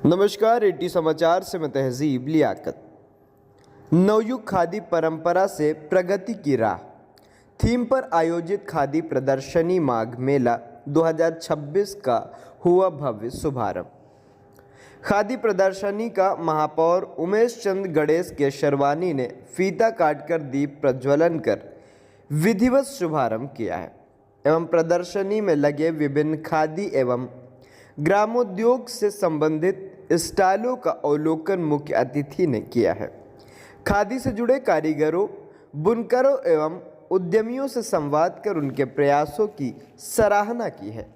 नमस्कार, एटी समाचार से मैं तहजीब लियाकत। नवयुग खादी परंपरा से प्रगति की राह थीम पर आयोजित खादी प्रदर्शनी माघ मेला 2026 का हुआ भव्य शुभारंभ। खादी प्रदर्शनी का महापौर उमेश चंद गणेश केशरवानी ने फीता काटकर दीप प्रज्वलन कर विधिवत शुभारंभ किया है एवं प्रदर्शनी में लगे विभिन्न खादी एवं ग्रामोद्योग से संबंधित स्टाइलों का अवलोकन मुख्य अतिथि ने किया है। खादी से जुड़े कारीगरों, बुनकरों एवं उद्यमियों से संवाद कर उनके प्रयासों की सराहना की है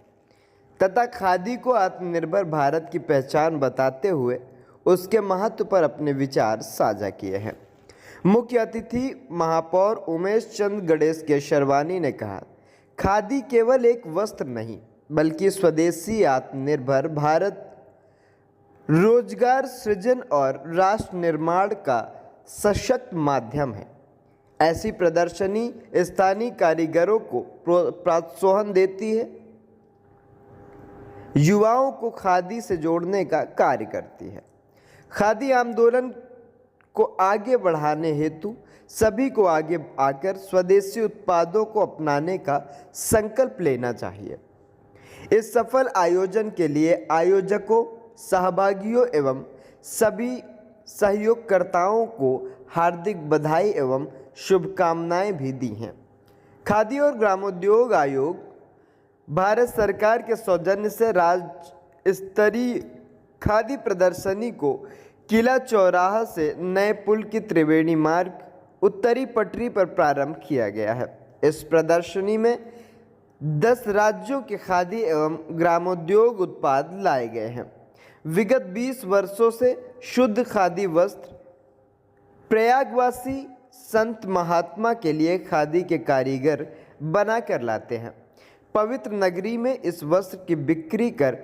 तथा खादी को आत्मनिर्भर भारत की पहचान बताते हुए उसके महत्व पर अपने विचार साझा किए हैं। मुख्य अतिथि महापौर उमेश चंद गणेश केशरवानी ने कहा, खादी केवल एक वस्त्र नहीं बल्कि स्वदेशी आत्मनिर्भर भारत रोजगार सृजन और राष्ट्र निर्माण का सशक्त माध्यम है। ऐसी प्रदर्शनी स्थानीय कारीगरों को प्रोत्साहन देती है, युवाओं को खादी से जोड़ने का कार्य करती है। खादी आंदोलन को आगे बढ़ाने हेतु सभी को आगे आकर स्वदेशी उत्पादों को अपनाने का संकल्प लेना चाहिए। इस सफल आयोजन के लिए आयोजकों, सहभागियों एवं सभी सहयोगकर्ताओं को हार्दिक बधाई एवं शुभकामनाएं भी दी हैं। खादी और ग्रामोद्योग आयोग भारत सरकार के सौजन्य से राज्य स्तरीय खादी प्रदर्शनी को किला चौराहा से नए पुल की त्रिवेणी मार्ग उत्तरी पटरी पर प्रारंभ किया गया है। इस प्रदर्शनी में 10 राज्यों के खादी एवं ग्रामोद्योग उत्पाद लाए गए हैं। विगत 20 वर्षों से शुद्ध खादी वस्त्र प्रयागवासी संत महात्मा के लिए खादी के कारीगर बनाकर लाते हैं। पवित्र नगरी में इस वस्त्र की बिक्री कर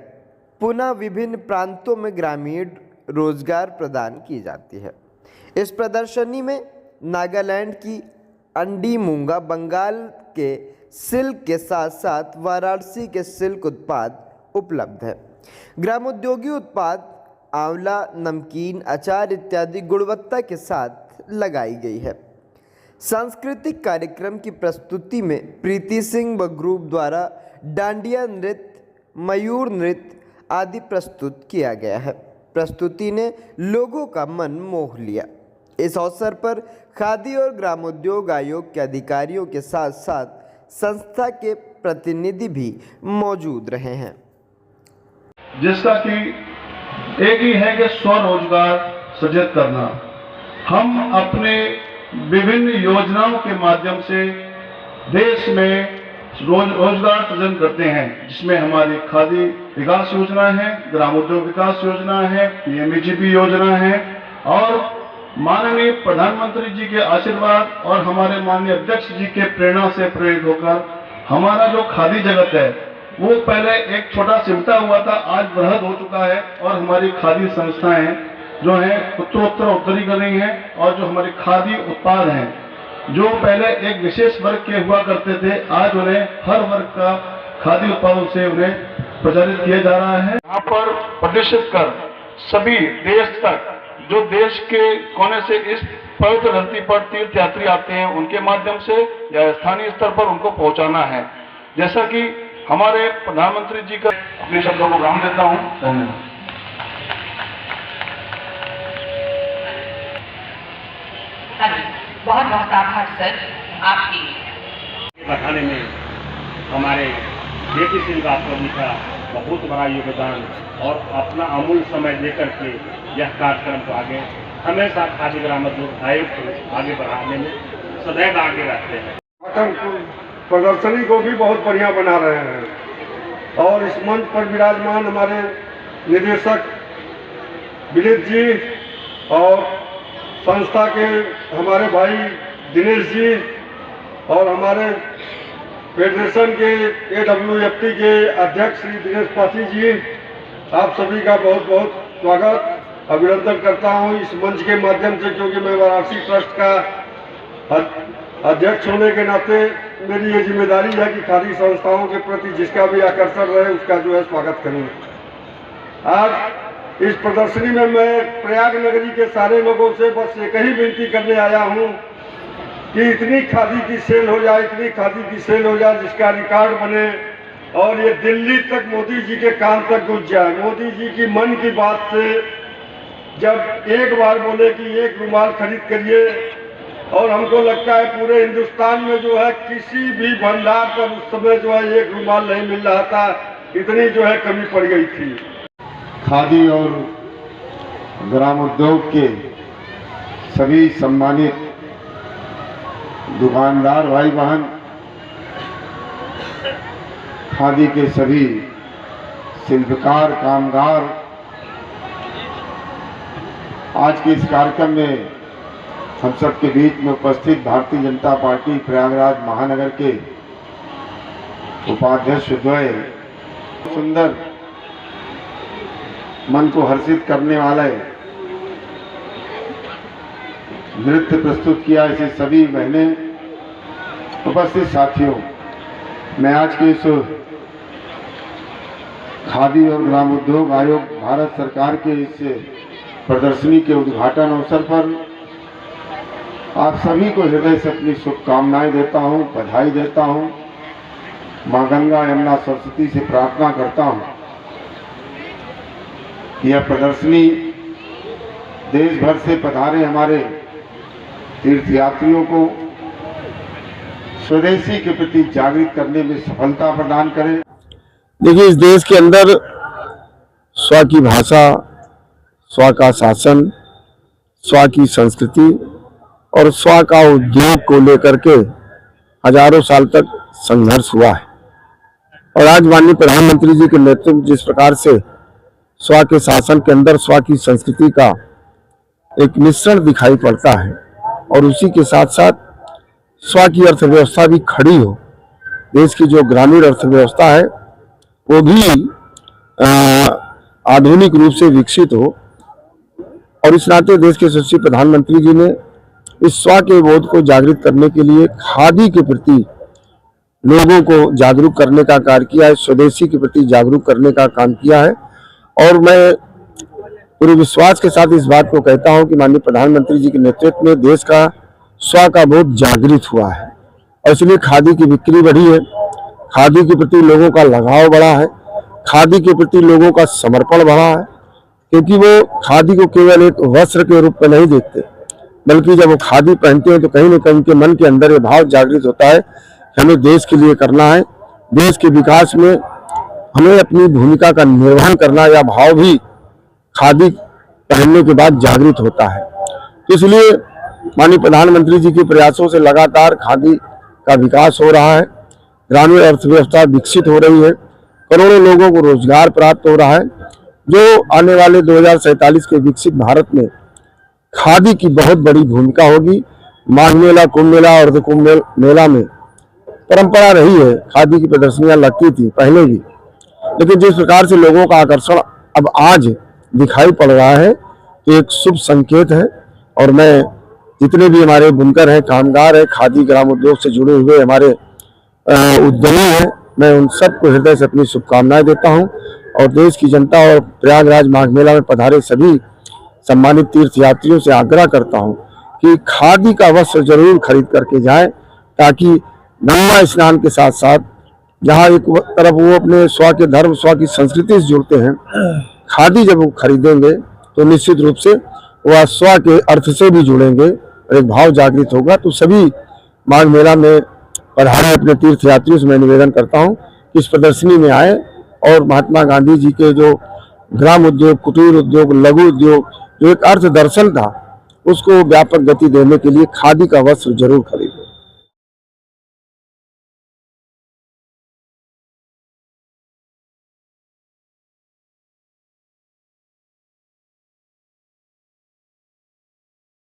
पुनः विभिन्न प्रांतों में ग्रामीण रोजगार प्रदान की जाती है। इस प्रदर्शनी में नागालैंड की अंडी मूंगा, बंगाल के सिल्क के साथ साथ वाराणसी के सिल्क उत्पाद उपलब्ध है। ग्रामोद्योगी उत्पाद आंवला, नमकीन, अचार इत्यादि गुणवत्ता के साथ लगाई गई है। सांस्कृतिक कार्यक्रम की प्रस्तुति में प्रीति सिंह व ग्रुप द्वारा डांडिया नृत्य, मयूर नृत्य आदि प्रस्तुत किया गया है। प्रस्तुति ने लोगों का मन मोह लिया। इस अवसर पर खादी और ग्रामोद्योग आयोग के अधिकारियों के साथ साथ संस्था के प्रतिनिधि भी मौजूद रहे हैं, जिसका कि एक ही है कि स्वरोजगार सृजित करना। हम अपने विभिन्न योजनाओं के माध्यम से देश में रोजगार सृजन करते हैं, जिसमें हमारी खादी विकास योजना है, ग्रामोद्योग विकास योजना है, पीएमजीपी योजना है और माननीय प्रधानमंत्री जी के आशीर्वाद और हमारे माननीय अध्यक्ष जी के प्रेरणा से प्रेरित होकर हमारा जो खादी जगत है वो पहले एक छोटा सिमटा हुआ था, आज बृहद हो चुका है और हमारी खादी संस्थाएं जो हैं उत्तरोत्तर उतरी कर रही हैं और जो हमारे खादी उत्पाद हैं जो पहले एक विशेष वर्ग के हुआ करते थे, आज उन्हें हर वर्ग का खादी उत्पादों से उन्हें प्रचारित किया जा रहा है। यहाँ पर प्रदर्शित कर सभी देश तक, जो देश के कोने से इस पवित्र धरती पर तीर्थ यात्री आते हैं उनके माध्यम से या स्थानीय स्तर पर उनको पहुंचाना है। जैसा कि हमारे प्रधानमंत्री जी का अपने शब्दों को ग्रहण देता हूं। धन्यवाद। बहुत बहुत आभार सर आपकी। बढ़ाने में हमारे बेटी सिंह राठौर जी का बहुत बड़ा योगदान और अपना अमूल्य समय देकर के यह कार्यक्रम को आगे हमेशा खादी ग्रामोद्योग आयोग को आगे बढ़ाने में सदैव आगे रहते हैं। प्रदर्शनी को भी बहुत बढ़िया बना रहे हैं और इस मंच पर विराजमान हमारे निदेशक विनीत जी और संस्था के हमारे भाई दिनेश जी और हमारे फेडरेशन के AWFT के अध्यक्ष श्री दिनेश पासी जी, आप सभी का बहुत बहुत स्वागत अभिनंदन करता हूं इस मंच के माध्यम से, क्योंकि मैं वाराणसी ट्रस्ट का अध्यक्ष होने के नाते मेरी ये जिम्मेदारी है कि खादी संस्थाओं के प्रति जिसका भी आकर्षण रहे उसका जो है स्वागत करूं। आज इस प्रदर्शनी में मैं प्रयाग नगरी के सारे लोगों से बस एक ही विनती करने आया हूँ कि इतनी खादी की सेल हो जाए, इतनी खादी की सेल हो जाए जिसका रिकॉर्ड बने और ये दिल्ली तक मोदी जी के कान तक घुस जाए। मोदी जी की मन की बात से जब एक बार बोले कि एक रुमाल खरीद करिए, और हमको लगता है पूरे हिंदुस्तान में जो है किसी भी भंडार पर उस समय जो है एक रुमाल नहीं मिल रहा था, इतनी जो है कमी पड़ गई थी। खादी और ग्राम उद्योग के सभी सम्मानित दुकानदार भाई बहन, खादी के सभी शिल्पकार कामगार, आज के इस कार्यक्रम में हम सबके बीच में उपस्थित भारतीय जनता पार्टी प्रयागराज महानगर के उपाध्यक्ष द्वय, सुंदर मन को हर्षित करने वाले नृत्य प्रस्तुत किया, ऐसे सभी बहनें, उपस्थित साथियों, मैं आज के इस खादी और ग्राम उद्योग आयोग भारत सरकार के इस प्रदर्शनी के उद्घाटन अवसर पर आप सभी को हृदय से अपनी शुभकामनाएं देता हूं, बधाई देता हूं। मां गंगा यमुना सरस्वती से प्रार्थना करता हूं कि यह प्रदर्शनी देश भर से पधारे हमारे तीर्थयात्रियों को स्वदेशी के प्रति जागृत करने में सफलता प्रदान करे। देखिए, इस देश के अंदर स्व की भाषा, स्व का शासन, स्व की संस्कृति और स्व का उद्योग को लेकर के हजारों साल तक संघर्ष हुआ है। और आज माननीय प्रधानमंत्री जी के नेतृत्व में जिस प्रकार से स्व के शासन के अंदर स्व की संस्कृति का एक मिश्रण दिखाई पड़ता है और उसी के साथ साथ स्व की अर्थव्यवस्था भी खड़ी हो, देश की जो ग्रामीण अर्थव्यवस्था है वो भी आधुनिक रूप से विकसित हो। और इस नाते देश के यशस्वी प्रधानमंत्री जी ने इस स्व के बोध को जागृत करने के लिए खादी के प्रति लोगों को जागरूक करने का कार्य किया है, स्वदेशी के प्रति जागरूक करने का काम किया है। और मैं पूरे विश्वास के साथ इस बात को कहता हूं कि माननीय प्रधानमंत्री जी के नेतृत्व में देश का स्व का बोध जागृत हुआ है और इसलिए खादी की बिक्री बढ़ी है, खादी के प्रति लोगों का लगाव बढ़ा है, खादी के प्रति लोगों का समर्पण बढ़ा है, क्योंकि वो खादी को केवल एक वस्त्र के रूप में नहीं देखते, बल्कि जब वो खादी पहनते हैं तो कहीं न कहीं उनके मन के अंदर ये भाव जागृत होता है कि हमें देश के लिए करना है, देश के विकास में हमें अपनी भूमिका का निर्वहन करना, या भाव भी खादी पहनने के बाद जागृत होता है। इसलिए माननीय प्रधानमंत्री जी के प्रयासों से लगातार खादी का विकास हो रहा है, ग्रामीण अर्थव्यवस्था विकसित हो रही है, करोड़ों लोगों को रोजगार प्राप्त हो रहा है, जो आने वाले 2047 के विकसित भारत में खादी की बहुत बड़ी भूमिका होगी। माघ मेला, कुंभ मेला और कुंभ मेला में परंपरा रही है, खादी की प्रदर्शनियां लगती थी पहले भी, लेकिन जिस प्रकार से लोगों का आकर्षण अब आज दिखाई पड़ रहा है तो एक शुभ संकेत है। और मैं जितने भी हमारे बुनकर हैं, कामगार हैं, खादी ग्राम उद्योग से जुड़े हुए हमारे उद्यमी हैं, मैं उन सबको हृदय से अपनी शुभकामनाएं देता हूं और देश की जनता और प्रयागराज माघ मेला में पधारे सभी सम्मानित तीर्थयात्रियों से आग्रह करता हूं कि खादी का वस्त्र जरूर खरीद करके जाएं, ताकि गंगा स्नान के साथ साथ जहाँ एक तरफ वो अपने स्व के धर्म, स्व की संस्कृति से जुड़ते हैं, खादी जब वो खरीदेंगे तो निश्चित रूप से वह स्व के अर्थ से भी जुड़ेंगे और एक भाव जागृत होगा। तो सभी माघ मेला में पधारे अपने तीर्थयात्रियों से मैं निवेदन करता हूँ कि इस प्रदर्शनी में आए और महात्मा गांधी जी के जो ग्राम उद्योग, कुटीर उद्योग, लघु उद्योग, जो एक अर्थ दर्शन था, उसको व्यापक गति देने के लिए खादी का वस्त्र जरूर खरीदें।